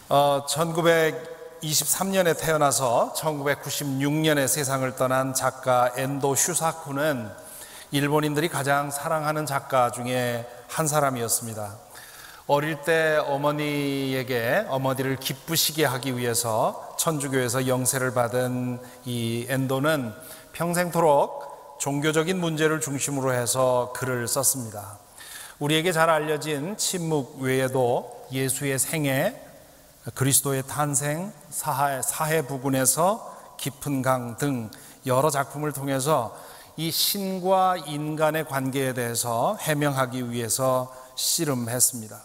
1923년에 태어나서 1996년에 세상을 떠난 작가 엔도 슈사쿠는 일본인들이 가장 사랑하는 작가 중에 한 사람이었습니다. 어릴 때 어머니를 기쁘시게 하기 위해서 천주교에서 영세를 받은 이 엔도는 평생토록 종교적인 문제를 중심으로 해서 글을 썼습니다. 우리에게 잘 알려진 침묵 외에도 예수의 생애, 그리스도의 탄생, 사해 부근에서 깊은 강 등 여러 작품을 통해서 이 신과 인간의 관계에 대해서 해명하기 위해서 씨름했습니다.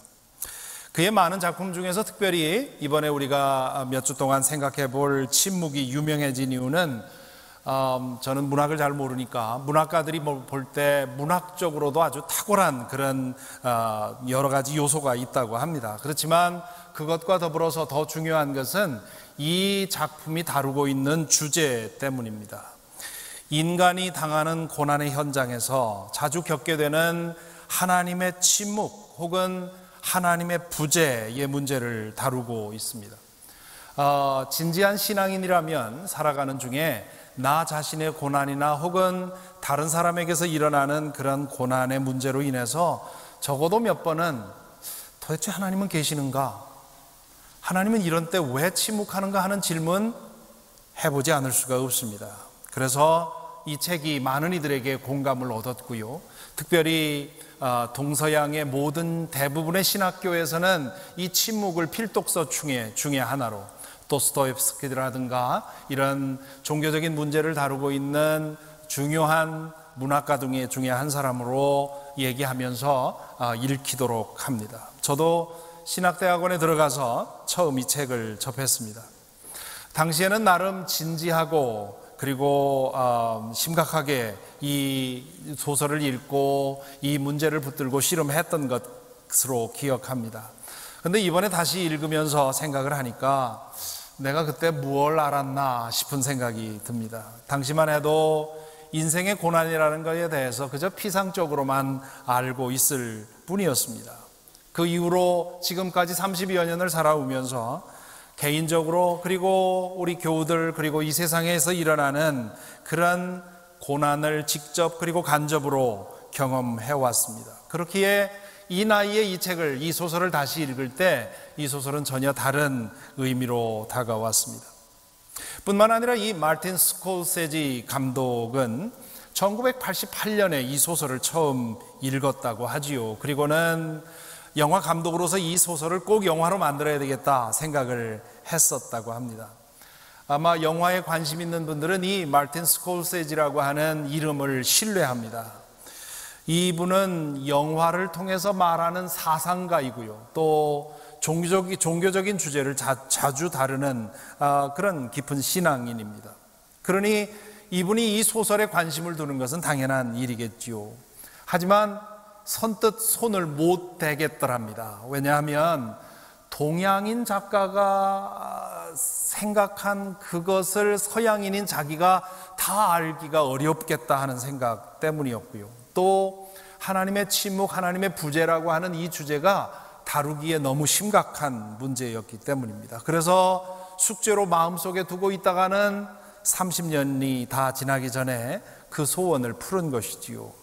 그의 많은 작품 중에서 특별히 이번에 우리가 몇 주 동안 생각해 볼 침묵이 유명해진 이유는 저는 문학을 잘 모르니까 문학가들이 볼 때 문학적으로도 아주 탁월한 그런 여러 가지 요소가 있다고 합니다. 그렇지만 그것과 더불어서 더 중요한 것은 이 작품이 다루고 있는 주제 때문입니다. 인간이 당하는 고난의 현장에서 자주 겪게 되는 하나님의 침묵 혹은 하나님의 부재의 문제를 다루고 있습니다. 진지한 신앙인이라면 살아가는 중에 나 자신의 고난이나 혹은 다른 사람에게서 일어나는 그런 고난의 문제로 인해서 적어도 몇 번은 도대체 하나님은 계시는가? 하나님은 이런 때 왜 침묵하는가 하는 질문 해보지 않을 수가 없습니다. 그래서 이 책이 많은 이들에게 공감을 얻었고요. 특별히 동서양의 모든 대부분의 신학교에서는 이 침묵을 필독서 중에 하나로 도스토옙스키라든가 이런 종교적인 문제를 다루고 있는 중요한 문학가 중에 한 사람으로 얘기하면서 읽히도록 합니다. 저도 신학대학원에 들어가서 처음 이 책을 접했습니다. 당시에는 나름 진지하고 그리고 심각하게 이 소설을 읽고 이 문제를 붙들고 씨름했던 것으로 기억합니다. 그런데 이번에 다시 읽으면서 생각을 하니까 내가 그때 무엇을 알았나 싶은 생각이 듭니다. 당시만 해도 인생의 고난이라는 것에 대해서 그저 피상적으로만 알고 있을 뿐이었습니다. 그 이후로 지금까지 30여 년을 살아오면서 개인적으로 그리고 우리 교우들 그리고 이 세상에서 일어나는 그런 고난을 직접 그리고 간접으로 경험해 왔습니다. 그렇기에 이 나이에 이 소설을 다시 읽을 때 이 소설은 전혀 다른 의미로 다가왔습니다. 뿐만 아니라 이 마틴 스콜세지 감독은 1988년에 이 소설을 처음 읽었다고 하지요. 그리고는 영화 감독으로서 이 소설을 꼭 영화로 만들어야 되겠다 생각을 했었다고 합니다. 아마 영화에 관심 있는 분들은 이 마틴 스콜세지라고 하는 이름을 신뢰합니다. 이분은 영화를 통해서 말하는 사상가이고요. 또 종교적인 주제를 자주 다루는 그런 깊은 신앙인입니다. 그러니 이분이 이 소설에 관심을 두는 것은 당연한 일이겠지요. 하지만 선뜻 손을 못 대겠더랍니다. 왜냐하면 동양인 작가가 생각한 그것을 서양인인 자기가 다 알기가 어렵겠다 하는 생각 때문이었고요. 또 하나님의 침묵, 하나님의 부재라고 하는 이 주제가 다루기에 너무 심각한 문제였기 때문입니다. 그래서 숙제로 마음속에 두고 있다가는 30년이 다 지나기 전에 그 소원을 푸른 것이지요.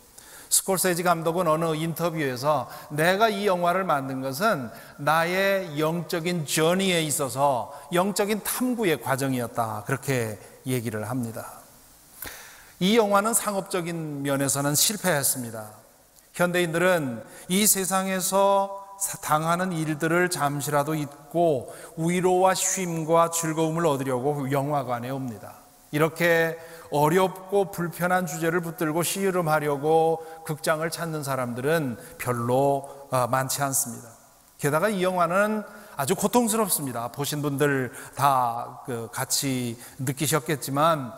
스콜세지 감독은 어느 인터뷰에서 내가 이 영화를 만든 것은 나의 영적인 저니에 있어서 영적인 탐구의 과정이었다 그렇게 얘기를 합니다. 이 영화는 상업적인 면에서는 실패했습니다. 현대인들은 이 세상에서 당하는 일들을 잠시라도 잊고 위로와 쉼과 즐거움을 얻으려고 영화관에 옵니다. 이렇게 어렵고 불편한 주제를 붙들고 씨름하려고 극장을 찾는 사람들은 별로 많지 않습니다. 게다가 이 영화는 아주 고통스럽습니다. 보신 분들 다 같이 느끼셨겠지만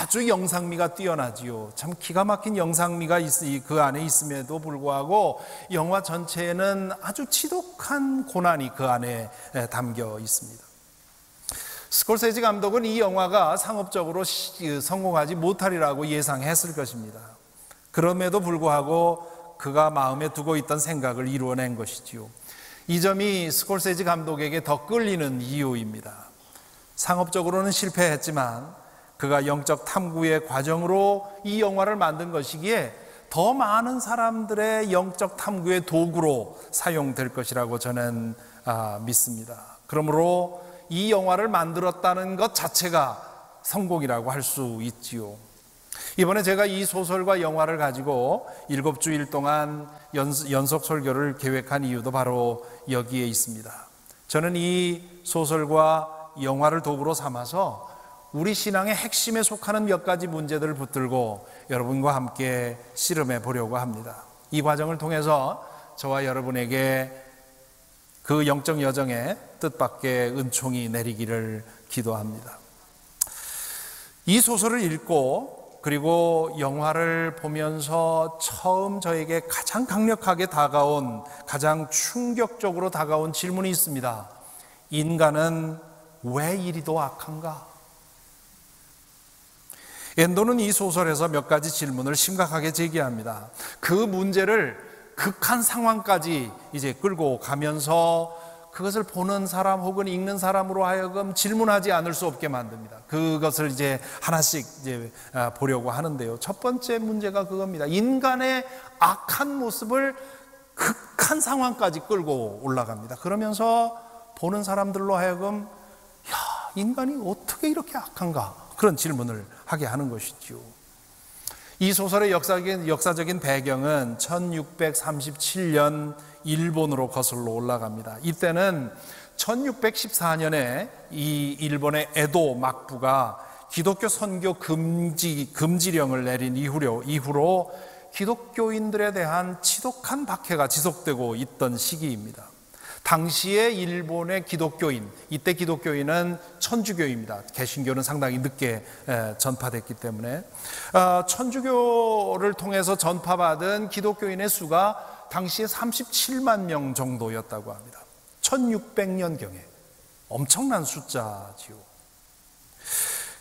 아주 영상미가 뛰어나지요. 참 기가 막힌 영상미가 그 안에 있음에도 불구하고 영화 전체에는 아주 지독한 고난이 그 안에 담겨 있습니다. 스콜세지 감독은 이 영화가 상업적으로 성공하지 못하리라고 예상했을 것입니다. 그럼에도 불구하고 그가 마음에 두고 있던 생각을 이루어낸 것이지요. 이 점이 스콜세지 감독에게 더 끌리는 이유입니다. 상업적으로는 실패했지만 그가 영적 탐구의 과정으로 이 영화를 만든 것이기에 더 많은 사람들의 영적 탐구의 도구로 사용될 것이라고 저는 믿습니다. 그러므로 이 영화를 만들었다는 것 자체가 성공이라고 할 수 있지요. 이번에 제가 이 소설과 영화를 가지고 7주일 동안 연속 설교를 계획한 이유도 바로 여기에 있습니다. 저는 이 소설과 영화를 도구로 삼아서 우리 신앙의 핵심에 속하는 몇 가지 문제들을 붙들고 여러분과 함께 씨름해 보려고 합니다. 이 과정을 통해서 저와 여러분에게 그 영적 여정에 뜻밖의 은총이 내리기를 기도합니다. 이 소설을 읽고 그리고 영화를 보면서 처음 저에게 가장 강력하게 다가온, 가장 충격적으로 다가온 질문이 있습니다. 인간은 왜 이리도 악한가? 엔도는 이 소설에서 몇 가지 질문을 심각하게 제기합니다. 그 문제를 극한 상황까지 이제 끌고 가면서 그것을 보는 사람 혹은 읽는 사람으로 하여금 질문하지 않을 수 없게 만듭니다. 그것을 이제 하나씩 이제 보려고 하는데요. 첫 번째 문제가 그겁니다. 인간의 악한 모습을 극한 상황까지 끌고 올라갑니다. 그러면서 보는 사람들로 하여금 인간이 어떻게 이렇게 악한가? 그런 질문을 하게 하는 것이지요. 이 소설의 역사적인 배경은 1637년 일본으로 거슬러 올라갑니다. 이때는 1614년에 이 일본의 에도 막부가 기독교 선교 금지령을 내린 이후로 기독교인들에 대한 지독한 박해가 지속되고 있던 시기입니다. 당시의 일본의 기독교인, 이때 기독교인은 천주교입니다. 개신교는 상당히 늦게 전파됐기 때문에 천주교를 통해서 전파받은 기독교인의 수가 당시에 37만 명 정도였다고 합니다. 1600년경에 엄청난 숫자지요.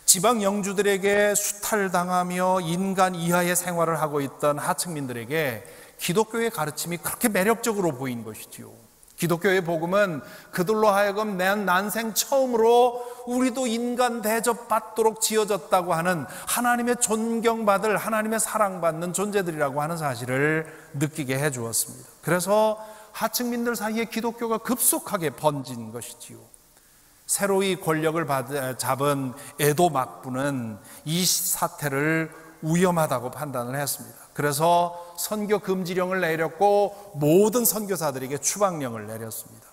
지방 영주들에게 수탈당하며 인간 이하의 생활을 하고 있던 하층민들에게 기독교의 가르침이 그렇게 매력적으로 보인 것이지요. 기독교의 복음은 그들로 하여금 난생 처음으로 우리도 인간 대접받도록 지어졌다고 하는 하나님의 존경받을, 하나님의 사랑받는 존재들이라고 하는 사실을 느끼게 해주었습니다. 그래서 하층민들 사이에 기독교가 급속하게 번진 것이지요. 새로이 권력을 잡은 에도 막부는 이 사태를 위험하다고 판단을 했습니다. 그래서 선교 금지령을 내렸고 모든 선교사들에게 추방령을 내렸습니다.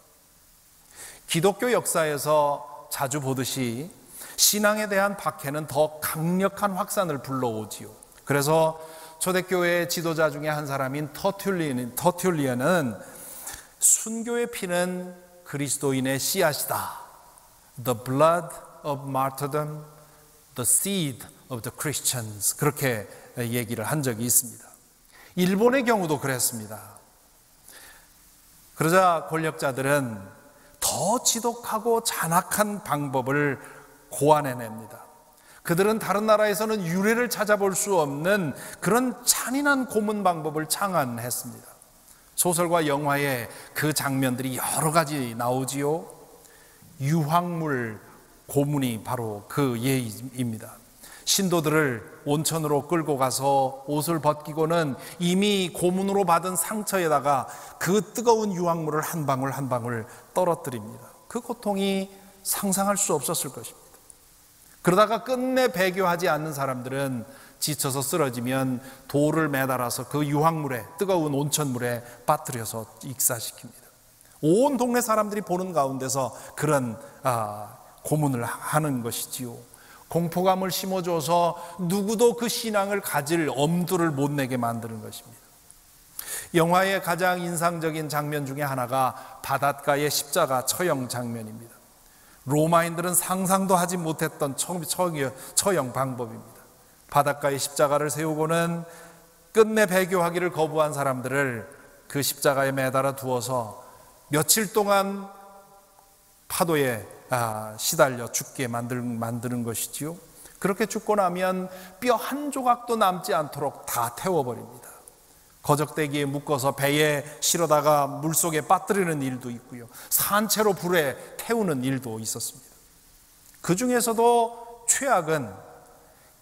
기독교 역사에서 자주 보듯이 신앙에 대한 박해는 더 강력한 확산을 불러오지요. 그래서 초대교회 지도자 중에 한 사람인 터툴리안은 순교의 피는 그리스도인의 씨앗이다. The blood of martyrdom, the seed of the Christians. 그렇게 얘기를 한 적이 있습니다. 일본의 경우도 그랬습니다. 그러자 권력자들은 더 지독하고 잔악한 방법을 고안해냅니다. 그들은 다른 나라에서는 유례를 찾아볼 수 없는 그런 잔인한 고문 방법을 창안했습니다. 소설과 영화에 그 장면들이 여러 가지 나오지요. 유황물 고문이 바로 그 예입니다. 신도들을 온천으로 끌고 가서 옷을 벗기고는 이미 고문으로 받은 상처에다가 그 뜨거운 유황물을 한 방울 한 방울 떨어뜨립니다. 그 고통이 상상할 수 없었을 것입니다. 그러다가 끝내 배교하지 않는 사람들은 지쳐서 쓰러지면 돌을 매달아서 그 유황물에, 뜨거운 온천물에 빠뜨려서 익사시킵니다. 온 동네 사람들이 보는 가운데서 그런 고문을 하는 것이지요. 공포감을 심어줘서 누구도 그 신앙을 가질 엄두를 못 내게 만드는 것입니다. 영화의 가장 인상적인 장면 중에 하나가 바닷가의 십자가 처형 장면입니다. 로마인들은 상상도 하지 못했던 처형 방법입니다. 바닷가에 십자가를 세우고는 끝내 배교하기를 거부한 사람들을 그 십자가에 매달아 두어서 며칠 동안 파도에 시달려 죽게 만드는 것이지요. 그렇게 죽고 나면 뼈 한 조각도 남지 않도록 다 태워버립니다. 거적대기에 묶어서 배에 실어다가 물속에 빠뜨리는 일도 있고요. 산채로 불에 태우는 일도 있었습니다. 그 중에서도 최악은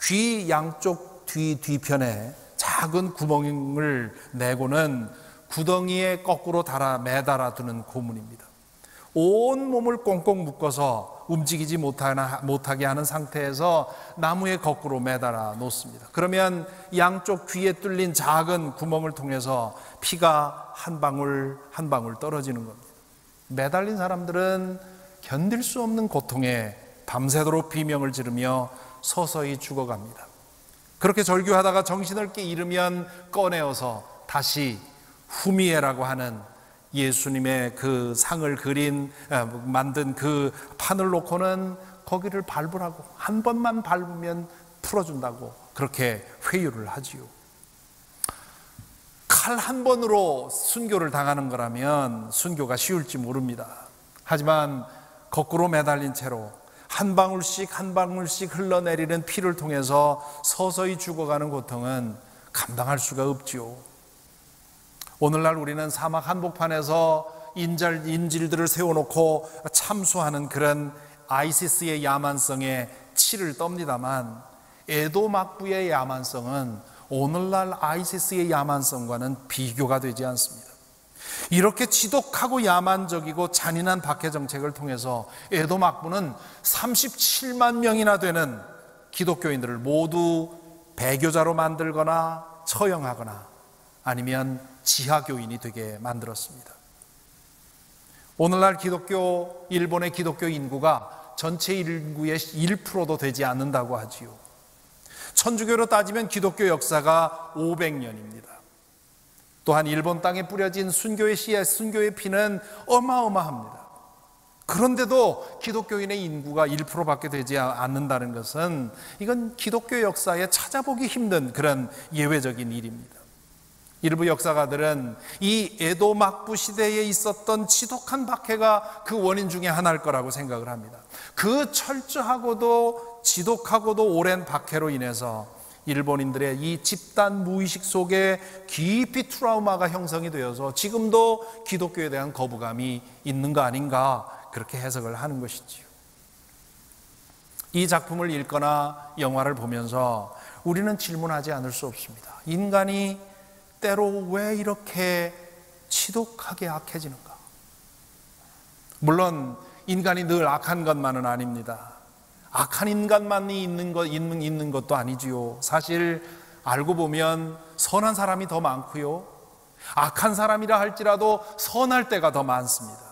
귀 양쪽 뒤편에 작은 구멍을 내고는 구덩이에 거꾸로 매달아 두는 고문입니다. 온 몸을 꽁꽁 묶어서 움직이지 못하게 하는 상태에서 나무에 거꾸로 매달아 놓습니다. 그러면 양쪽 귀에 뚫린 작은 구멍을 통해서 피가 한 방울 한 방울 떨어지는 겁니다. 매달린 사람들은 견딜 수 없는 고통에 밤새도록 비명을 지르며 서서히 죽어갑니다. 그렇게 절규하다가 정신을 잃으면 꺼내어서 다시 후미에라고 하는 예수님의 그 상을 만든 그 판을 놓고는 거기를 밟으라고, 한 번만 밟으면 풀어준다고 그렇게 회유를 하지요. 칼 한 번으로 순교를 당하는 거라면 순교가 쉬울지 모릅니다. 하지만 거꾸로 매달린 채로 한 방울씩 한 방울씩 흘러내리는 피를 통해서 서서히 죽어가는 고통은 감당할 수가 없지요. 오늘날 우리는 사막 한복판에서 인질들을 세워놓고 참수하는 그런 아이시스의 야만성에 치를 떱니다만, 에도막부의 야만성은 오늘날 아이시스의 야만성과는 비교가 되지 않습니다. 이렇게 지독하고 야만적이고 잔인한 박해 정책을 통해서 에도막부는 37만 명이나 되는 기독교인들을 모두 배교자로 만들거나 처형하거나 아니면 지하교인이 되게 만들었습니다. 오늘날 일본의 기독교 인구가 전체 인구의 1%도 되지 않는다고 하지요. 천주교로 따지면 기독교 역사가 500년입니다. 또한 일본 땅에 뿌려진 순교의 씨앗, 순교의 피는 어마어마합니다. 그런데도 기독교인의 인구가 1%밖에 되지 않는다는 것은 이건 기독교 역사에 찾아보기 힘든 그런 예외적인 일입니다. 일부 역사가들은 이 에도막부 시대에 있었던 지독한 박해가 그 원인 중에 하나일 거라고 생각을 합니다. 그 철저하고도 지독하고도 오랜 박해로 인해서 일본인들의 이 집단 무의식 속에 깊이 트라우마가 형성이 되어서 지금도 기독교에 대한 거부감이 있는 거 아닌가, 그렇게 해석을 하는 것이지요. 이 작품을 읽거나 영화를 보면서 우리는 질문하지 않을 수 없습니다. 인간이 때로 왜 이렇게 지독하게 악해지는가? 물론 인간이 늘 악한 것만은 아닙니다. 악한 인간만이 있는 것도 아니지요. 사실 알고 보면 선한 사람이 더 많고요, 악한 사람이라 할지라도 선할 때가 더 많습니다.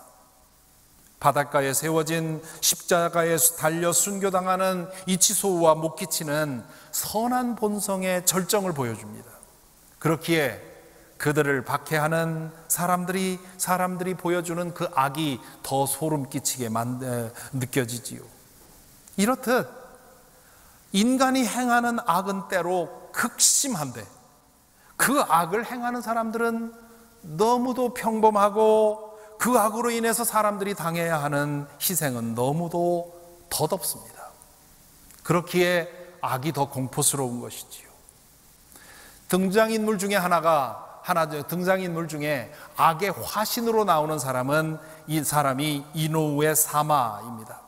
바닷가에 세워진 십자가에 달려 순교당하는 이치소우와 모키치는 선한 본성의 절정을 보여줍니다. 그렇기에 그들을 박해하는 사람들이 보여주는 그 악이 더 소름 끼치게 느껴지지요. 이렇듯 인간이 행하는 악은 때로 극심한데 그 악을 행하는 사람들은 너무도 평범하고 그 악으로 인해서 사람들이 당해야 하는 희생은 너무도 덧없습니다. 그렇기에 악이 더 공포스러운 것이지요. 등장인물 중에 등장인물 중에 악의 화신으로 나오는 이 사람이 이노우에 사마입니다.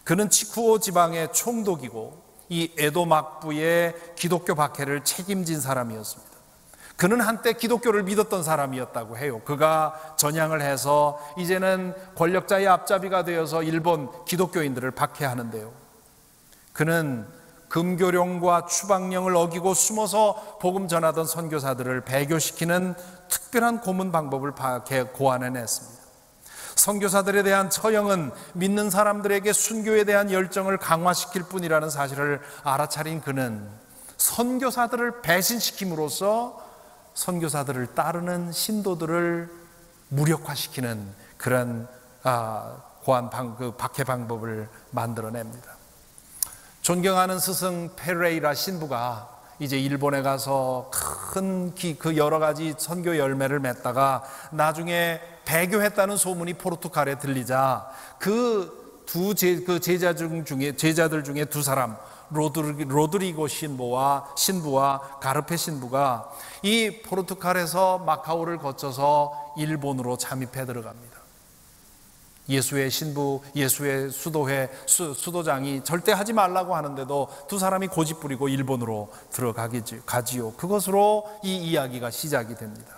그는 치쿠오 지방의 총독이고 이 에도막부의 기독교 박해를 책임진 사람이었습니다. 그는 한때 기독교를 믿었던 사람이었다고 해요. 그가 전향을 해서 이제는 권력자의 앞잡이가 되어서 일본 기독교인들을 박해하는데요. 그는 금교령과 추방령을 어기고 숨어서 복음 전하던 선교사들을 배교시키는 특별한 고문 방법을 고안해냈습니다. 선교사들에 대한 처형은 믿는 사람들에게 순교에 대한 열정을 강화시킬 뿐이라는 사실을 알아차린 그는 선교사들을 배신시킴으로써 선교사들을 따르는 신도들을 무력화시키는 그런 박해 방법을 만들어냅니다. 존경하는 스승 페레이라 신부가 이제 일본에 가서 큰 그 여러 가지 선교 열매를 맺다가 나중에 배교했다는 소문이 포르투갈에 들리자 제자들 중에 두 사람, 로드리고 신부와 가르페 신부가 이 포르투갈에서 마카오를 거쳐서 일본으로 잠입해 들어갑니다. 예수의 신부, 예수의 수도장이 절대 하지 말라고 하는데도 두 사람이 고집부리고 일본으로 가지요. 그것으로 이 이야기가 시작이 됩니다.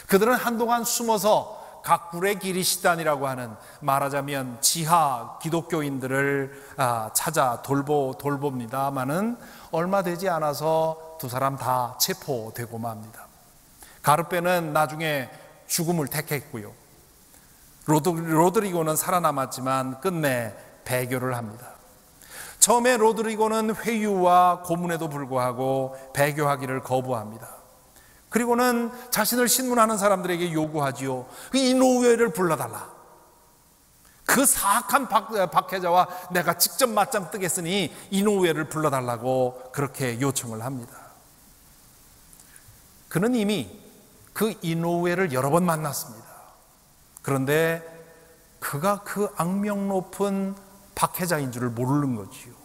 그들은 한동안 숨어서 각굴의 기리시단이라고 하는, 말하자면 지하 기독교인들을 찾아 돌봅니다마는 얼마 되지 않아서 두 사람 다 체포되고 맙니다. 가르페는 나중에 죽음을 택했고요. 로드리고는 살아남았지만 끝내 배교를 합니다. 처음에 로드리고는 회유와 고문에도 불구하고 배교하기를 거부합니다. 그리고는 자신을 신문하는 사람들에게 요구하지요. 이노우에를 불러달라. 그 사악한 박해자와 내가 직접 맞짱 뜨겠으니 이노우에를 불러달라고 그렇게 요청을 합니다. 그는 이미 그 이노우에를 여러 번 만났습니다. 그런데 그가 그 악명 높은 박해자인 줄을 모르는 거지요.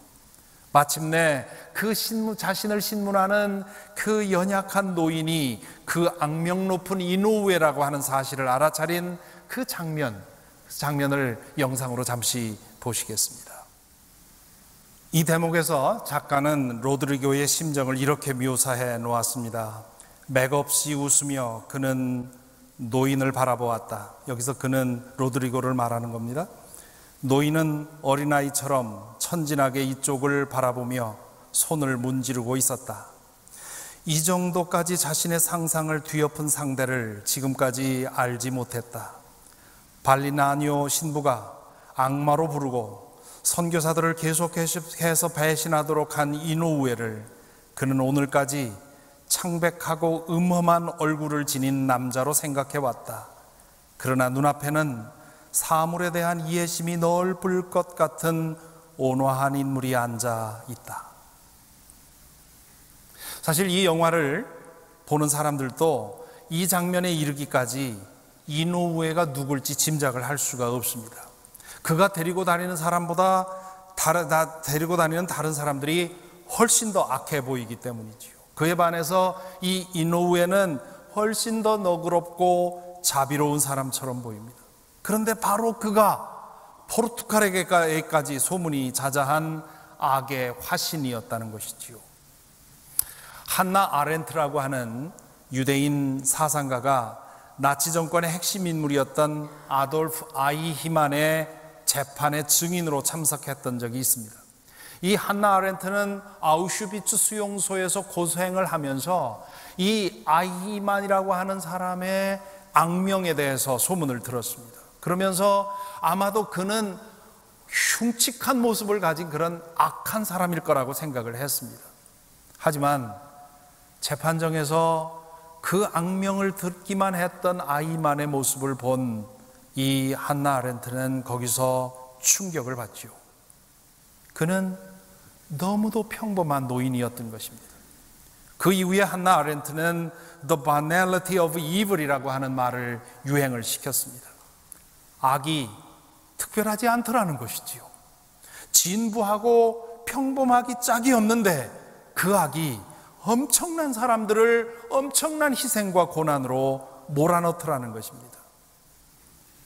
마침내 그 자신을 신문하는 그 연약한 노인이 그 악명 높은 이노우에라고 하는 사실을 알아차린 그 장면을 영상으로 잠시 보시겠습니다. 이 대목에서 작가는 로드리고의 심정을 이렇게 묘사해 놓았습니다. 맥없이 웃으며 그는 노인을 바라보았다. 여기서 그는 로드리고를 말하는 겁니다. 노인은 어린아이처럼 천진하게 이쪽을 바라보며 손을 문지르고 있었다. 이 정도까지 자신의 상상을 뒤엎은 상대를 지금까지 알지 못했다. 발리나니오 신부가 악마로 부르고 선교사들을 계속해서 배신하도록 한 이노우에를 그는 오늘까지 창백하고 음험한 얼굴을 지닌 남자로 생각해왔다. 그러나 눈앞에는 사물에 대한 이해심이 넓을 것 같은 온화한 인물이 앉아 있다. 사실 이 영화를 보는 사람들도 이 장면에 이르기까지 이노우에가 누굴지 짐작을 할 수가 없습니다. 그가 데리고 다니는 사람보다 데리고 다니는 다른 사람들이 훨씬 더 악해 보이기 때문이지요. 그에 반해서 이 이노우에는 훨씬 더 너그럽고 자비로운 사람처럼 보입니다. 그런데 바로 그가 포르투갈에게까지 소문이 자자한 악의 화신이었다는 것이지요. 한나 아렌트라고 하는 유대인 사상가가 나치 정권의 핵심 인물이었던 아돌프 아이히만의 재판의 증인으로 참석했던 적이 있습니다. 이 한나 아렌트는 아우슈비츠 수용소에서 고생을 하면서 이 아이히만이라고 하는 사람의 악명에 대해서 소문을 들었습니다. 그러면서 아마도 그는 흉측한 모습을 가진 그런 악한 사람일 거라고 생각을 했습니다. 하지만 재판정에서 그 악명을 듣기만 했던 아이만의 모습을 본 이 한나 아렌트는 거기서 충격을 받지요. 그는 너무도 평범한 노인이었던 것입니다. 그 이후에 한나 아렌트는 The banality of evil이라고 하는 말을 유행을 시켰습니다. 악이 특별하지 않더라는 것이지요. 진부하고 평범하기 짝이 없는데 그 악이 엄청난 사람들을 엄청난 희생과 고난으로 몰아넣더라는 것입니다.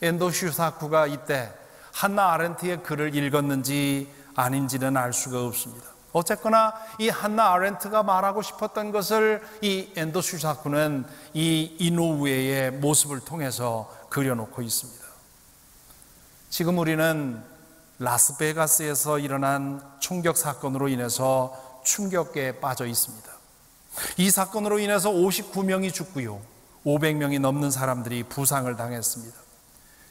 엔도 슈사쿠가 이때 한나 아렌트의 글을 읽었는지 아닌지는 알 수가 없습니다. 어쨌거나 이 한나 아렌트가 말하고 싶었던 것을 이 엔도 슈사쿠는 이 이노우에의 모습을 통해서 그려놓고 있습니다. 지금 우리는 라스베가스에서 일어난 총격 사건으로 인해서 충격에 빠져 있습니다. 이 사건으로 인해서 59명이 죽고요, 500명이 넘는 사람들이 부상을 당했습니다.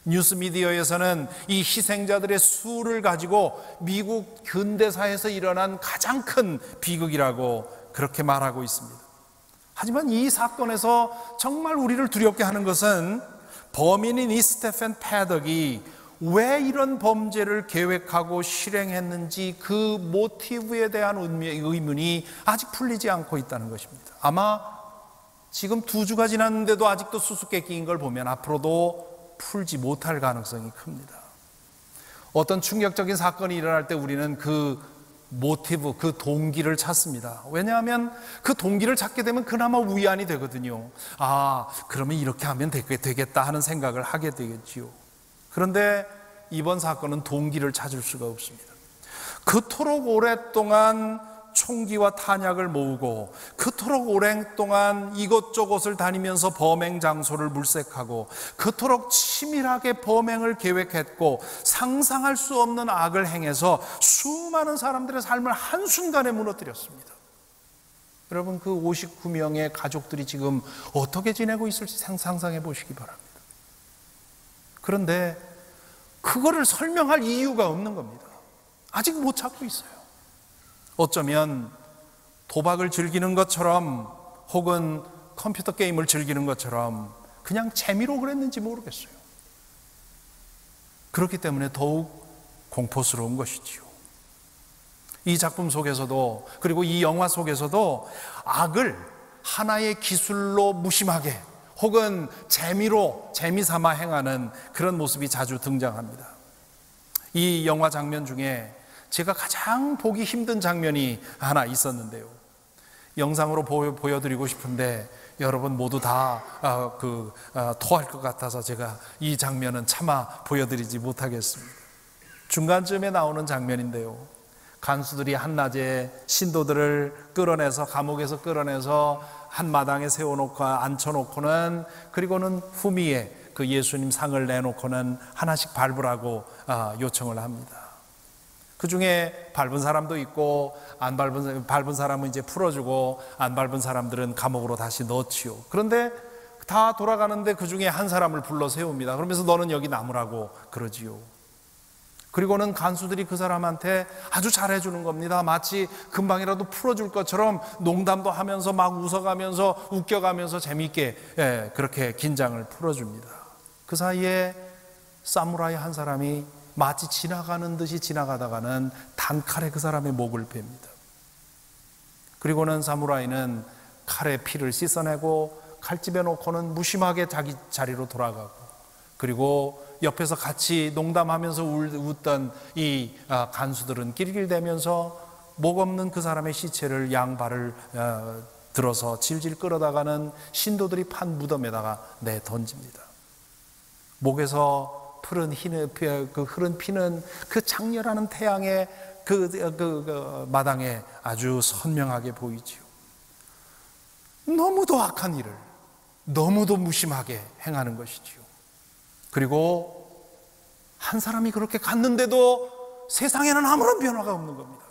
뉴스미디어에서는 이 희생자들의 수를 가지고 미국 근대사에서 일어난 가장 큰 비극이라고 그렇게 말하고 있습니다. 하지만 이 사건에서 정말 우리를 두렵게 하는 것은 범인인 이 스테픈 패덕이 왜 이런 범죄를 계획하고 실행했는지 그 모티브에 대한 의문이 아직 풀리지 않고 있다는 것입니다. 아마 지금 2주가 지났는데도 아직도 수수께끼인 걸 보면 앞으로도 풀지 못할 가능성이 큽니다. 어떤 충격적인 사건이 일어날 때 우리는 그 모티브, 그 동기를 찾습니다. 왜냐하면 그 동기를 찾게 되면 그나마 위안이 되거든요. 아, 그러면 이렇게 하면 되겠다 하는 생각을 하게 되겠지요. 그런데 이번 사건은 동기를 찾을 수가 없습니다. 그토록 오랫동안 총기와 탄약을 모으고 그토록 오랫동안 이곳저곳을 다니면서 범행 장소를 물색하고 그토록 치밀하게 범행을 계획했고 상상할 수 없는 악을 행해서 수많은 사람들의 삶을 한순간에 무너뜨렸습니다. 여러분, 그 59명의 가족들이 지금 어떻게 지내고 있을지 상상해 보시기 바랍니다. 그런데 그거를 설명할 이유가 없는 겁니다. 아직 못 찾고 있어요. 어쩌면 도박을 즐기는 것처럼 혹은 컴퓨터 게임을 즐기는 것처럼 그냥 재미로 그랬는지 모르겠어요. 그렇기 때문에 더욱 공포스러운 것이지요. 이 작품 속에서도, 그리고 이 영화 속에서도 악을 하나의 기술로 무심하게 혹은 재미삼아 행하는 그런 모습이 자주 등장합니다. 이 영화 장면 중에 제가 가장 보기 힘든 장면이 하나 있었는데요. 영상으로 보여드리고 싶은데 여러분 모두 다 토할 것 같아서 제가 이 장면은 차마 보여드리지 못하겠습니다. 중간쯤에 나오는 장면인데요. 간수들이 한낮에 신도들을 끌어내서, 감옥에서 끌어내서 한마당에 세워놓고 앉혀놓고는, 그리고는 후미에 그 예수님 상을 내놓고는 하나씩 밟으라고 요청을 합니다. 그 중에 밟은 사람도 있고 밟은 사람은 이제 풀어주고 안 밟은 사람들은 감옥으로 다시 넣지요. 그런데 다 돌아가는데 그 중에 한 사람을 불러 세웁니다. 그러면서 너는 여기 남으라고 그러지요. 그리고는 간수들이 그 사람한테 아주 잘해주는 겁니다. 마치 금방이라도 풀어줄 것처럼 농담도 하면서 막 웃어가면서 웃겨가면서 재미있게 그렇게 긴장을 풀어줍니다. 그 사이에 사무라이 한 사람이 마치 지나가는 듯이 지나가다가는 단칼에 그 사람의 목을 팹니다. 그리고는 사무라이는 칼에 피를 씻어내고 칼집에 놓고는 무심하게 자기 자리로 돌아가고, 그리고 옆에서 같이 농담하면서 웃던 이 간수들은 낄낄대면서 목 없는 그 사람의 시체를 양발을 들어서 질질 끌어다가는 신도들이 판 무덤에다가 내던집니다. 목에서 흐른 피는 그 장렬하는 태양의 그 마당에 아주 선명하게 보이지요. 너무도 악한 일을 너무도 무심하게 행하는 것이지요. 그리고 한 사람이 그렇게 갔는데도 세상에는 아무런 변화가 없는 겁니다.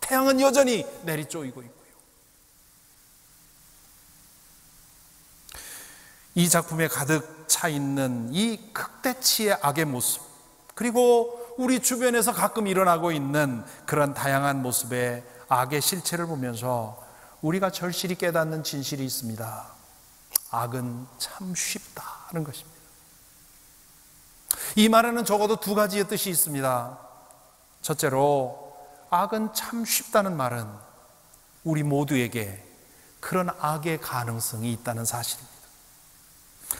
태양은 여전히 내리쪼이고 있고요. 이 작품에 가득 차 있는 이 극대치의 악의 모습, 그리고 우리 주변에서 가끔 일어나고 있는 그런 다양한 모습의 악의 실체를 보면서 우리가 절실히 깨닫는 진실이 있습니다. 악은 참 쉽다는 것입니다. 이 말에는 적어도 두 가지의 뜻이 있습니다. 첫째로, 악은 참 쉽다는 말은 우리 모두에게 그런 악의 가능성이 있다는 사실입니다.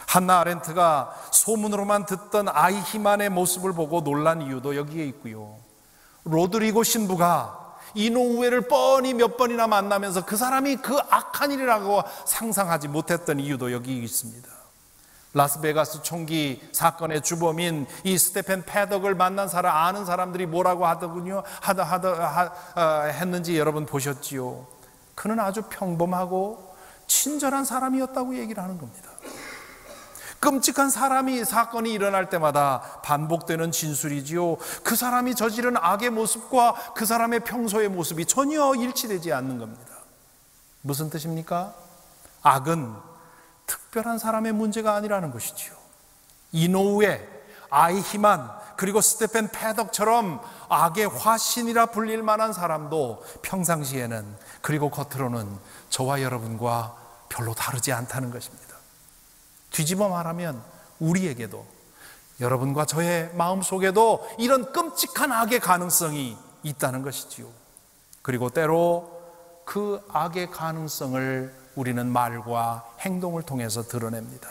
한나 아렌트가 소문으로만 듣던 아이히만의 모습을 보고 놀란 이유도 여기에 있고요. 로드리고 신부가 이노우에를 뻔히 몇 번이나 만나면서 그 사람이 그 악한 일이라고 상상하지 못했던 이유도 여기 있습니다. 라스베가스 총기 사건의 주범인 이 스테펜 패덕을 만난 사람, 아는 사람들이 뭐라고 했는지 여러분 보셨지요? 그는 아주 평범하고 친절한 사람이었다고 얘기를 하는 겁니다. 끔찍한 사건이 일어날 때마다 반복되는 진술이지요. 그 사람이 저지른 악의 모습과 그 사람의 평소의 모습이 전혀 일치되지 않는 겁니다. 무슨 뜻입니까? 악은 특별한 사람의 문제가 아니라는 것이지요. 이노우에, 아이히만, 그리고 스테펜 패덕처럼 악의 화신이라 불릴 만한 사람도 평상시에는, 그리고 겉으로는 저와 여러분과 별로 다르지 않다는 것입니다. 뒤집어 말하면 우리에게도, 여러분과 저의 마음속에도 이런 끔찍한 악의 가능성이 있다는 것이지요. 그리고 때로 그 악의 가능성을 우리는 말과 행동을 통해서 드러냅니다.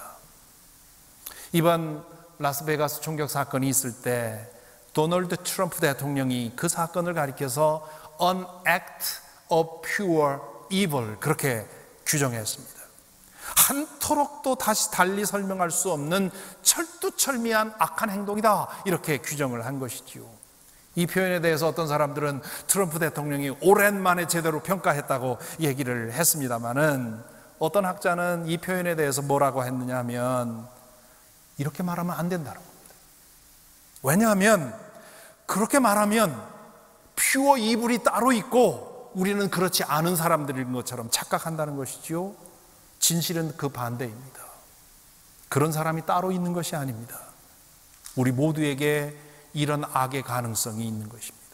이번 라스베가스 총격 사건이 있을 때 도널드 트럼프 대통령이 그 사건을 가리켜서 an act of pure evil 그렇게 규정했습니다. 한토록도 다시 달리 설명할 수 없는 철두철미한 악한 행동이다 이렇게 규정을 한 것이지요. 이 표현에 대해서 어떤 사람들은 트럼프 대통령이 오랜만에 제대로 평가했다고 얘기를 했습니다마는 어떤 학자는 이 표현에 대해서 뭐라고 했느냐 하면 이렇게 말하면 안 된다는 겁니다. 왜냐하면 그렇게 말하면 퓨어 이블이 따로 있고 우리는 그렇지 않은 사람들인 것처럼 착각한다는 것이지요. 진실은 그 반대입니다. 그런 사람이 따로 있는 것이 아닙니다. 우리 모두에게 이런 악의 가능성이 있는 것입니다.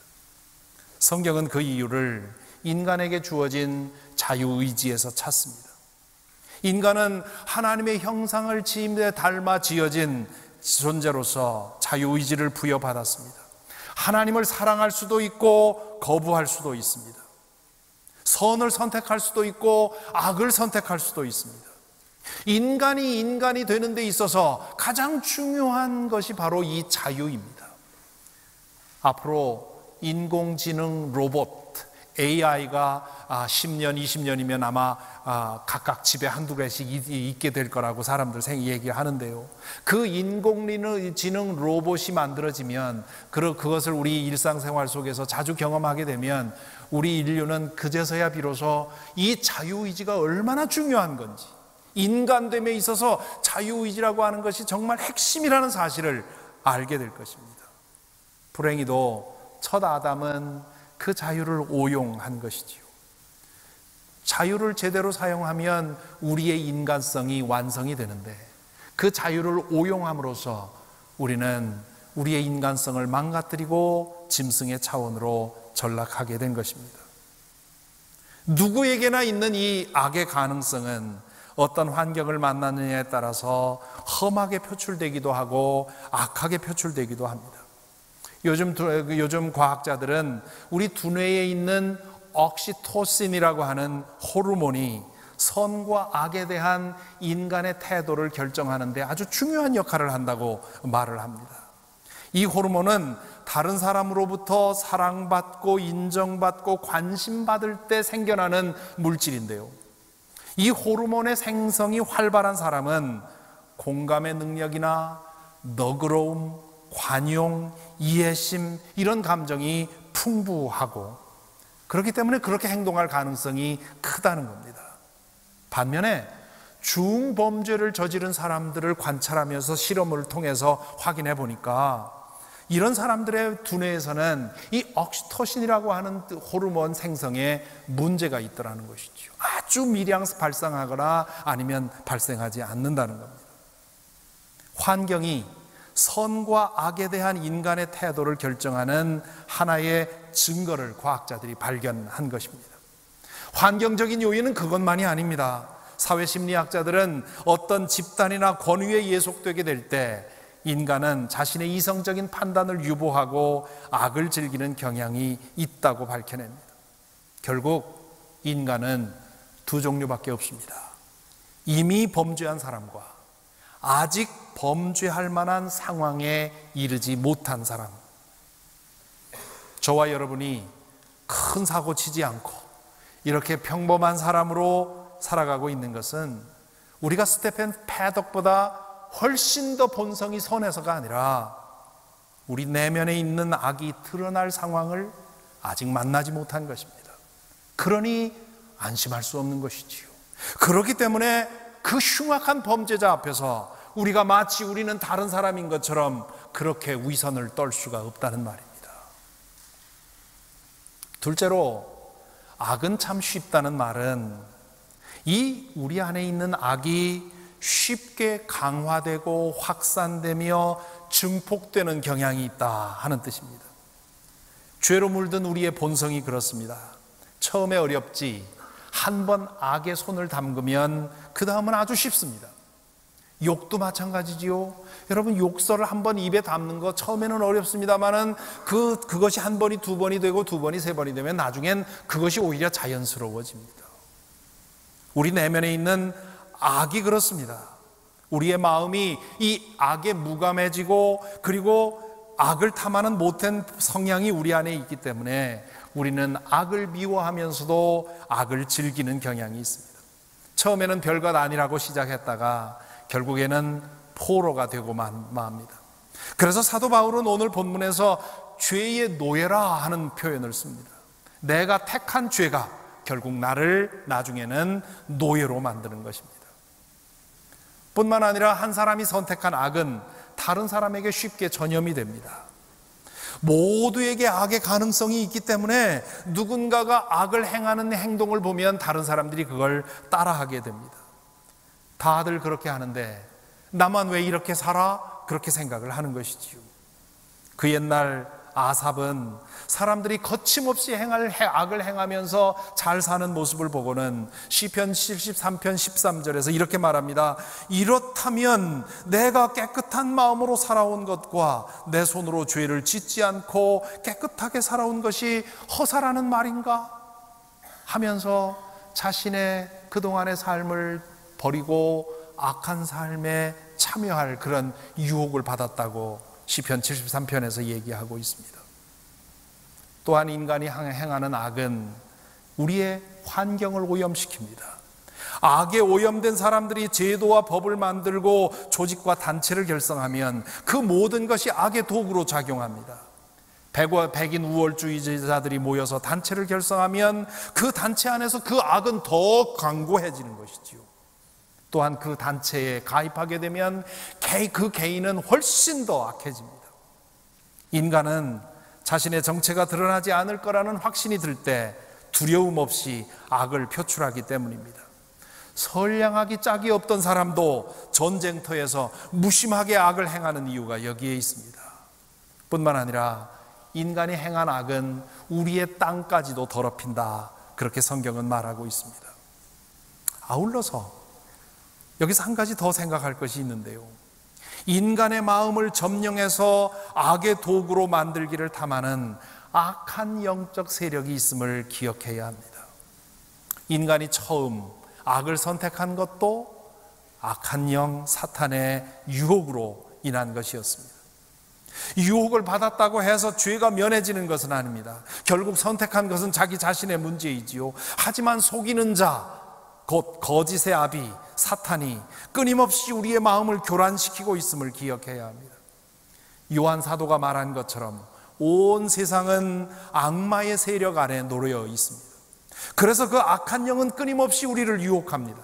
성경은 그 이유를 인간에게 주어진 자유의지에서 찾습니다. 인간은 하나님의 형상을 지음에 닮아 지어진 존재로서 자유의지를 부여받았습니다. 하나님을 사랑할 수도 있고 거부할 수도 있습니다. 선을 선택할 수도 있고 악을 선택할 수도 있습니다. 인간이 되는 데 있어서 가장 중요한 것이 바로 이 자유입니다. 앞으로 인공지능 로봇 AI가 10년, 20년이면 아마 각각 집에 한두 개씩 있게 될 거라고 사람들 얘기하는데요. 그 인공지능 로봇이 만들어지면 그것을 우리 일상생활 속에서 자주 경험하게 되면 우리 인류는 그제서야 비로소 이 자유의지가 얼마나 중요한 건지, 인간됨에 있어서 자유의지라고 하는 것이 정말 핵심이라는 사실을 알게 될 것입니다. 불행히도 첫 아담은 그 자유를 오용한 것이지요. 자유를 제대로 사용하면 우리의 인간성이 완성이 되는데 그 자유를 오용함으로써 우리는 우리의 인간성을 망가뜨리고 짐승의 차원으로 전락하게 된 것입니다. 누구에게나 있는 이 악의 가능성은 어떤 환경을 만나느냐에 따라서 험하게 표출되기도 하고 악하게 표출되기도 합니다. 요즘 과학자들은 우리 두뇌에 있는 옥시토신이라고 하는 호르몬이 선과 악에 대한 인간의 태도를 결정하는 데 아주 중요한 역할을 한다고 말을 합니다. 이 호르몬은 다른 사람으로부터 사랑받고 인정받고 관심받을 때 생겨나는 물질인데요. 이 호르몬의 생성이 활발한 사람은 공감의 능력이나 너그러움, 관용, 이해심 이런 감정이 풍부하고 그렇기 때문에 그렇게 행동할 가능성이 크다는 겁니다. 반면에 중범죄를 저지른 사람들을 관찰하면서 실험을 통해서 확인해 보니까 이런 사람들의 두뇌에서는 이 옥시토신이라고 하는 호르몬 생성에 문제가 있더라는 것이죠. 아주 미량 발생하거나 아니면 발생하지 않는다는 겁니다. 환경이 선과 악에 대한 인간의 태도를 결정하는 하나의 증거를 과학자들이 발견한 것입니다. 환경적인 요인은 그것만이 아닙니다. 사회심리학자들은 어떤 집단이나 권위에 예속되게 될 때 인간은 자신의 이성적인 판단을 유보하고 악을 즐기는 경향이 있다고 밝혀냅니다. 결국 인간은 두 종류밖에 없습니다. 이미 범죄한 사람과 아직 범죄할 만한 상황에 이르지 못한 사람. 저와 여러분이 큰 사고 치지 않고 이렇게 평범한 사람으로 살아가고 있는 것은 우리가 스테픈 패덕보다 훨씬 더 본성이 선해서가 아니라 우리 내면에 있는 악이 드러날 상황을 아직 만나지 못한 것입니다. 그러니 안심할 수 없는 것이지요. 그렇기 때문에 그 흉악한 범죄자 앞에서 우리가 마치 우리는 다른 사람인 것처럼 그렇게 위선을 떨 수가 없다는 말입니다. 둘째로 악은 참 쉽다는 말은 이 우리 안에 있는 악이 쉽게 강화되고 확산되며 증폭되는 경향이 있다 하는 뜻입니다. 죄로 물든 우리의 본성이 그렇습니다. 처음에 어렵지 한 번 악의 손을 담그면 그 다음은 아주 쉽습니다. 욕도 마찬가지지요. 여러분 욕설을 한 번 입에 담는 거 처음에는 어렵습니다만은 그것이 한 번이 두 번이 되고 두 번이 세 번이 되면 나중엔 그것이 오히려 자연스러워집니다. 우리 내면에 있는 악이 그렇습니다. 우리의 마음이 이 악에 무감해지고 그리고 악을 탐하는 못된 성향이 우리 안에 있기 때문에 우리는 악을 미워하면서도 악을 즐기는 경향이 있습니다. 처음에는 별것 아니라고 시작했다가 결국에는 포로가 되고 맙니다. 그래서 사도 바울은 오늘 본문에서 죄의 노예라 하는 표현을 씁니다. 내가 택한 죄가 결국 나를 나중에는 노예로 만드는 것입니다. 뿐만 아니라 한 사람이 선택한 악은 다른 사람에게 쉽게 전염이 됩니다. 모두에게 악의 가능성이 있기 때문에 누군가가 악을 행하는 행동을 보면 다른 사람들이 그걸 따라하게 됩니다. 다들 그렇게 하는데 나만 왜 이렇게 살아? 그렇게 생각을 하는 것이지요. 그 옛날 아삽은 사람들이 거침없이 악을 행하면서 잘 사는 모습을 보고는 시편 73편 13절에서 이렇게 말합니다. 이렇다면 내가 깨끗한 마음으로 살아온 것과 내 손으로 죄를 짓지 않고 깨끗하게 살아온 것이 허사라는 말인가? 하면서 자신의 그동안의 삶을 버리고 악한 삶에 참여할 그런 유혹을 받았다고 시편 73편에서 얘기하고 있습니다. 또한 인간이 행하는 악은 우리의 환경을 오염시킵니다. 악에 오염된 사람들이 제도와 법을 만들고 조직과 단체를 결성하면 그 모든 것이 악의 도구로 작용합니다. 백인 우월주의자들이 모여서 단체를 결성하면 그 단체 안에서 그 악은 더 강고해지는 것이지요. 또한 그 단체에 가입하게 되면 그 개인은 훨씬 더 악해집니다. 인간은 자신의 정체가 드러나지 않을 거라는 확신이 들 때 두려움 없이 악을 표출하기 때문입니다. 선량하기 짝이 없던 사람도 전쟁터에서 무심하게 악을 행하는 이유가 여기에 있습니다. 뿐만 아니라 인간이 행한 악은 우리의 땅까지도 더럽힌다, 그렇게 성경은 말하고 있습니다. 아울러서 여기서 한 가지 더 생각할 것이 있는데요, 인간의 마음을 점령해서 악의 도구로 만들기를 탐하는 악한 영적 세력이 있음을 기억해야 합니다. 인간이 처음 악을 선택한 것도 악한 영 사탄의 유혹으로 인한 것이었습니다. 유혹을 받았다고 해서 죄가 면해지는 것은 아닙니다. 결국 선택한 것은 자기 자신의 문제이지요. 하지만 속이는 자, 곧 거짓의 아비 사탄이 끊임없이 우리의 마음을 교란시키고 있음을 기억해야 합니다. 요한 사도가 말한 것처럼 온 세상은 악마의 세력 아래 놓여 있습니다. 그래서 그 악한 영은 끊임없이 우리를 유혹합니다.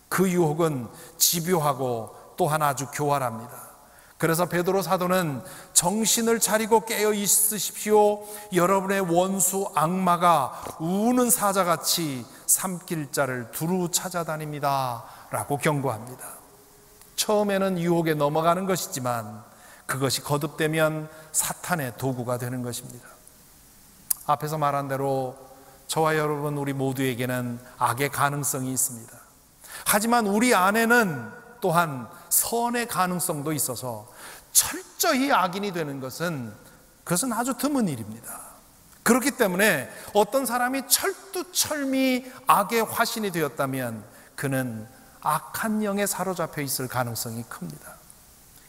그 유혹은 집요하고 또한 아주 교활합니다. 그래서 베드로 사도는 정신을 차리고 깨어 있으십시오. 여러분의 원수 악마가 우는 사자같이 삼킬 자를 두루 찾아다닙니다 라고 경고합니다. 처음에는 유혹에 넘어가는 것이지만 그것이 거듭되면 사탄의 도구가 되는 것입니다. 앞에서 말한 대로 저와 여러분 우리 모두에게는 악의 가능성이 있습니다. 하지만 우리 안에는 또한 선의 가능성도 있어서 철저히 악인이 되는 그것은 아주 드문 일입니다. 그렇기 때문에 어떤 사람이 철두철미 악의 화신이 되었다면 그는 악한 영에 사로잡혀 있을 가능성이 큽니다.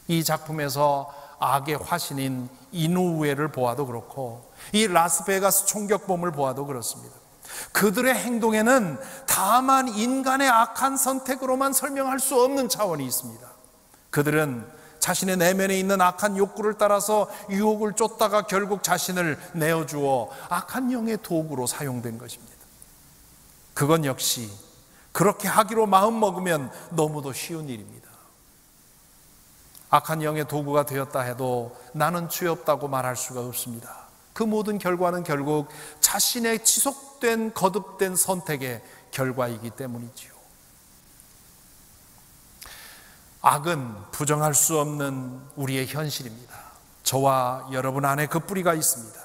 이 작품에서 악의 화신인 이노우에를 보아도 그렇고 이 라스베가스 총격범을 보아도 그렇습니다. 그들의 행동에는 다만 인간의 악한 선택으로만 설명할 수 없는 차원이 있습니다. 그들은 자신의 내면에 있는 악한 욕구를 따라서 유혹을 쫓다가 결국 자신을 내어주어 악한 영의 도구로 사용된 것입니다. 그건 역시 그렇게 하기로 마음먹으면 너무도 쉬운 일입니다. 악한 영의 도구가 되었다 해도 나는 죄 없다고 말할 수가 없습니다. 그 모든 결과는 결국 자신의 지속된 거듭된 선택의 결과이기 때문이지요. 악은 부정할 수 없는 우리의 현실입니다. 저와 여러분 안에 그 뿌리가 있습니다.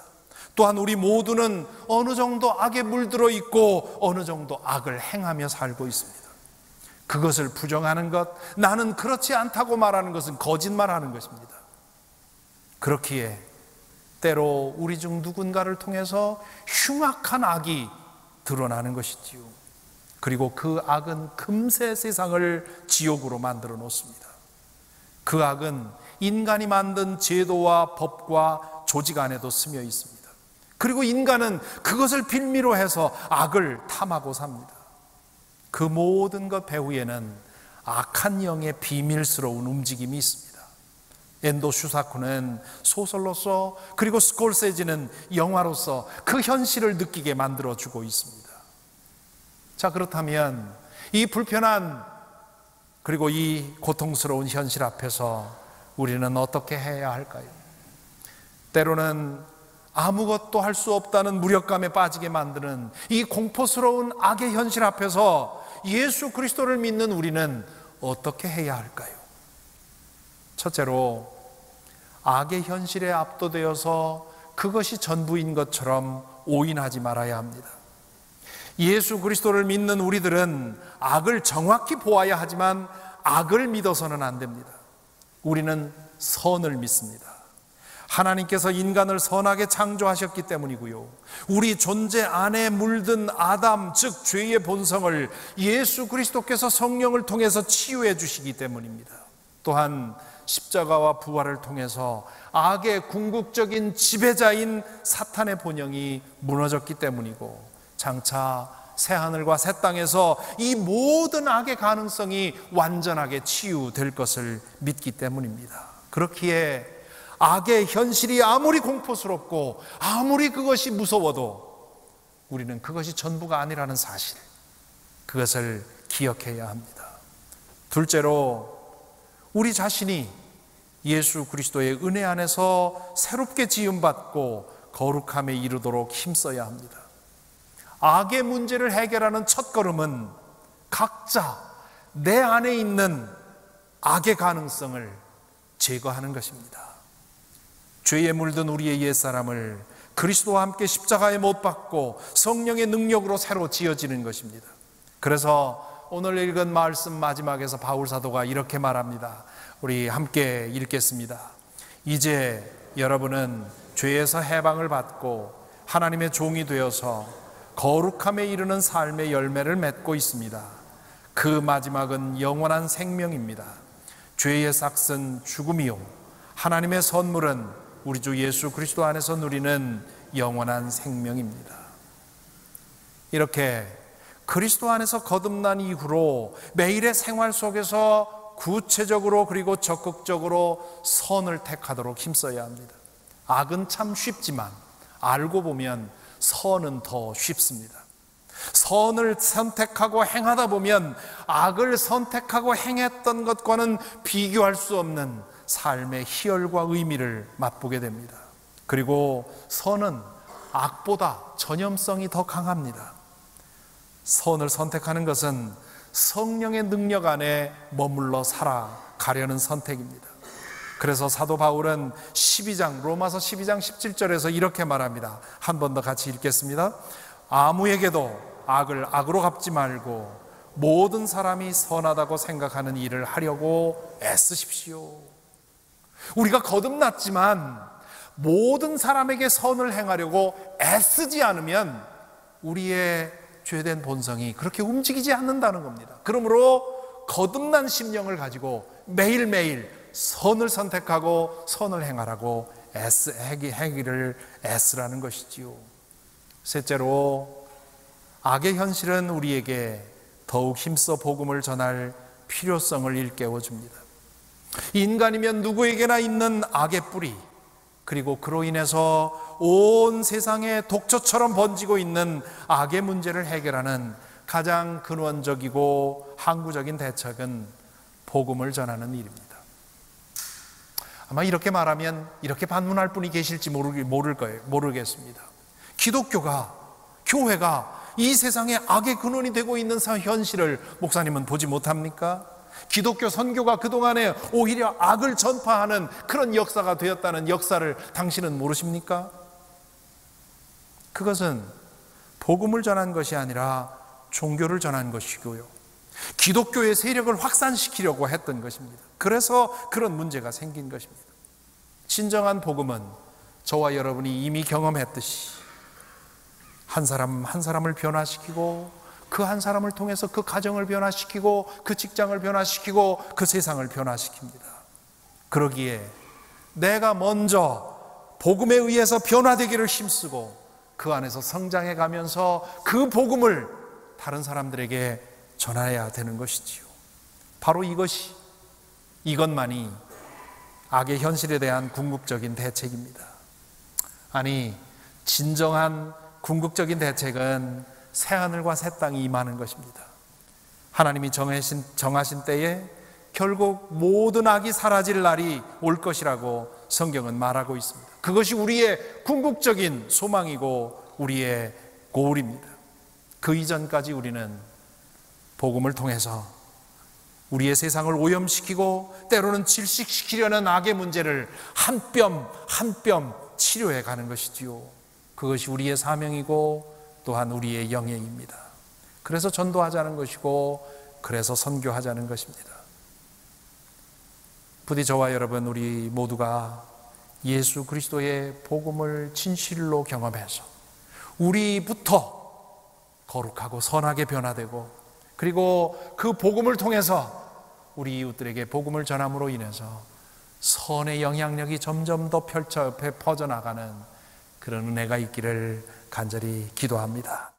또한 우리 모두는 어느 정도 악에 물들어 있고 어느 정도 악을 행하며 살고 있습니다. 그것을 부정하는 것, 나는 그렇지 않다고 말하는 것은 거짓말하는 것입니다. 그렇기에 때로 우리 중 누군가를 통해서 흉악한 악이 드러나는 것이지요. 그리고 그 악은 금세 세상을 지옥으로 만들어 놓습니다. 그 악은 인간이 만든 제도와 법과 조직 안에도 스며 있습니다. 그리고 인간은 그것을 빌미로 해서 악을 탐하고 삽니다. 그 모든 것 배후에는 악한 영의 비밀스러운 움직임이 있습니다. 엔도 슈사쿠는 소설로서, 그리고 스콜세지는 영화로서 그 현실을 느끼게 만들어주고 있습니다. 자, 그렇다면 이 불편한 그리고 이 고통스러운 현실 앞에서 우리는 어떻게 해야 할까요? 때로는 아무것도 할 수 없다는 무력감에 빠지게 만드는 이 공포스러운 악의 현실 앞에서 예수 그리스도를 믿는 우리는 어떻게 해야 할까요? 첫째로, 악의 현실에 압도되어서 그것이 전부인 것처럼 오인하지 말아야 합니다. 예수 그리스도를 믿는 우리들은 악을 정확히 보아야 하지만 악을 믿어서는 안 됩니다. 우리는 선을 믿습니다. 하나님께서 인간을 선하게 창조하셨기 때문이고요, 우리 존재 안에 물든 아담, 즉 죄의 본성을 예수 그리스도께서 성령을 통해서 치유해 주시기 때문입니다. 또한 십자가와 부활을 통해서 악의 궁극적인 지배자인 사탄의 본영이 무너졌기 때문이고, 장차 새하늘과 새 땅에서 이 모든 악의 가능성이 완전하게 치유될 것을 믿기 때문입니다. 그렇기에 악의 현실이 아무리 공포스럽고 아무리 그것이 무서워도 우리는 그것이 전부가 아니라는 사실, 그것을 기억해야 합니다. 둘째로, 우리 자신이 예수 그리스도의 은혜 안에서 새롭게 지음받고 거룩함에 이르도록 힘써야 합니다. 악의 문제를 해결하는 첫걸음은 각자 내 안에 있는 악의 가능성을 제거하는 것입니다. 죄에 물든 우리의 옛사람을 그리스도와 함께 십자가에 못 박고 성령의 능력으로 새로 지어지는 것입니다. 그래서 오늘 읽은 말씀 마지막에서 바울 사도가 이렇게 말합니다. 우리 함께 읽겠습니다. 이제 여러분은 죄에서 해방을 받고 하나님의 종이 되어서 거룩함에 이르는 삶의 열매를 맺고 있습니다. 그 마지막은 영원한 생명입니다. 죄의 삭은 죽음이요, 하나님의 선물은 우리 주 예수 그리스도 안에서 누리는 영원한 생명입니다. 이렇게 그리스도 안에서 거듭난 이후로 매일의 생활 속에서 구체적으로 그리고 적극적으로 선을 택하도록 힘써야 합니다. 악은 참 쉽지만 알고 보면 선은 더 쉽습니다. 선을 선택하고 행하다 보면 악을 선택하고 행했던 것과는 비교할 수 없는 삶의 희열과 의미를 맛보게 됩니다. 그리고 선은 악보다 전염성이 더 강합니다. 선을 선택하는 것은 성령의 능력 안에 머물러 살아가려는 선택입니다. 그래서 사도 바울은 로마서 12장 17절에서 이렇게 말합니다. 한 번 더 같이 읽겠습니다. 아무에게도 악을 악으로 갚지 말고 모든 사람이 선하다고 생각하는 일을 하려고 애쓰십시오. 우리가 거듭났지만 모든 사람에게 선을 행하려고 애쓰지 않으면 우리의 죄된 본성이 그렇게 움직이지 않는다는 겁니다. 그러므로 거듭난 심령을 가지고 매일매일 선을 선택하고 선을 행하라고 행위를 애쓰라는 것이지요. 셋째로, 악의 현실은 우리에게 더욱 힘써 복음을 전할 필요성을 일깨워줍니다. 인간이면 누구에게나 있는 악의 뿌리, 그리고 그로 인해서 온 세상에 독초처럼 번지고 있는 악의 문제를 해결하는 가장 근원적이고 항구적인 대책은 복음을 전하는 일입니다. 아마 이렇게 말하면 이렇게 반문할 분이 계실지 모르겠습니다. 기독교가, 교회가 이 세상에 악의 근원이 되고 있는 현실을 목사님은 보지 못합니까? 기독교 선교가 그동안에 오히려 악을 전파하는 그런 역사가 되었다는 역사를 당신은 모르십니까? 그것은 복음을 전한 것이 아니라 종교를 전한 것이고요, 기독교의 세력을 확산시키려고 했던 것입니다. 그래서 그런 문제가 생긴 것입니다. 진정한 복음은 저와 여러분이 이미 경험했듯이 한 사람 한 사람을 변화시키고 그 한 사람을 통해서 그 가정을 변화시키고 그 직장을 변화시키고 그 세상을 변화시킵니다. 그러기에 내가 먼저 복음에 의해서 변화되기를 힘쓰고 그 안에서 성장해 가면서 그 복음을 다른 사람들에게 전해야 되는 것이지요. 바로 이것만이 악의 현실에 대한 궁극적인 대책입니다. 아니, 진정한 궁극적인 대책은 새하늘과 새 땅이 임하는 것입니다. 하나님이 정하신 때에 결국 모든 악이 사라질 날이 올 것이라고 성경은 말하고 있습니다. 그것이 우리의 궁극적인 소망이고 우리의 고울입니다. 그 이전까지 우리는 복음을 통해서 우리의 세상을 오염시키고 때로는 질식시키려는 악의 문제를 한 뼘 한 뼘 치료해 가는 것이지요. 그것이 우리의 사명이고 또한 우리의 영예입니다. 그래서 전도하자는 것이고 그래서 선교하자는 것입니다. 부디 저와 여러분 우리 모두가 예수 그리스도의 복음을 진실로 경험해서 우리부터 거룩하고 선하게 변화되고 그리고 그 복음을 통해서 우리 이웃들에게 복음을 전함으로 인해서 선의 영향력이 점점 더 퍼져나가는 그런 은혜가 있기를 간절히 기도합니다.